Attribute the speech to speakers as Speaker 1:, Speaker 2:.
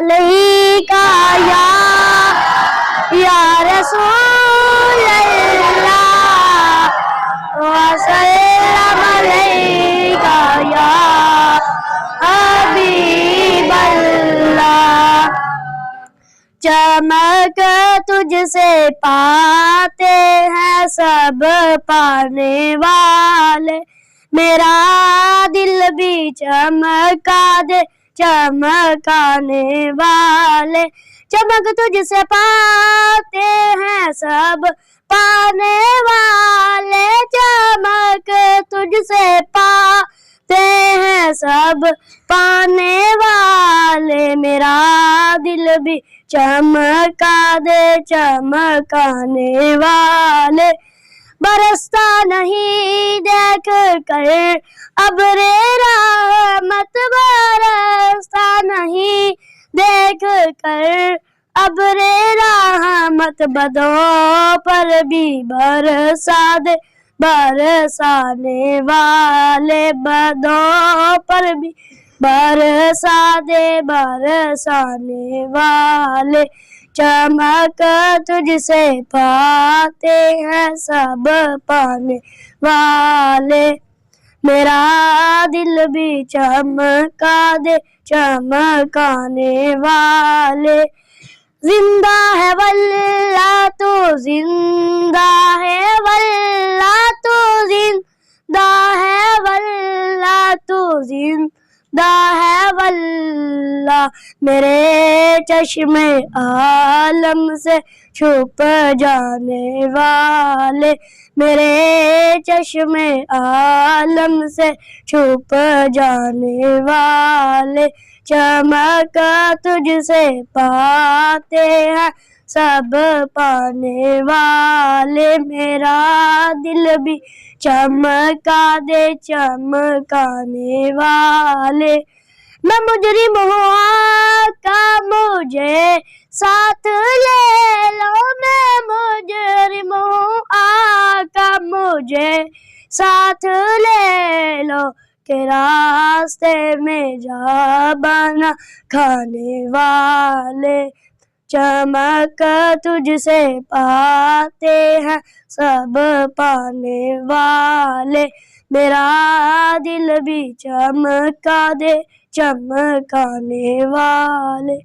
Speaker 1: علیکہ یا رسول اللہ وسلم علیکہ یا حبیب اللہ۔ چمک تجھ سے پاتے ہیں سب پانے والے، میرا دل بھی چمکا دے چمکانے والے۔ چمک تجھ سے پاتے ہیں سب پانے والے، چمک تجھ سے پاتے ہیں سب پانے والے، میرا دل بھی چمکا دے چمکانے والے۔ برستا نہیں دیکھ کر ابر رحمت، برستا نہیں دیکھ کر ابر رحمت، بدوں پر بھی برسا دے برسانے والے، بدوں پر بھی برسا دے برسانے والے۔ چمک تجھ سے پاتے ہیں سب پانے والے، میرا دل بھی چمکا دے چمکانے والے۔ زندہ ہے واللہ تو زندہ ہے، واللہ تو زندہ ہے، واللہ تو زندہ ہے واللہ، میرے چشم عالم سے چھپ جانے والے، میرے چشم عالم سے چھپ جانے والے۔ چمک تجھ سے پاتے ہیں سب پانے والے، میرا دل بھی چمکا دے چمکانے والے۔ میں مجرم ہوں آقا مجھے ساتھ لے لو، میں مجرم ہوں آقا مجھے ساتھ لے لو، کہ راستے میں جا بنا کھانے والے۔ چمک تجھ سے پاتے ہیں سب پانے والے، میرا دل بھی چمکا دے چمکانے والے۔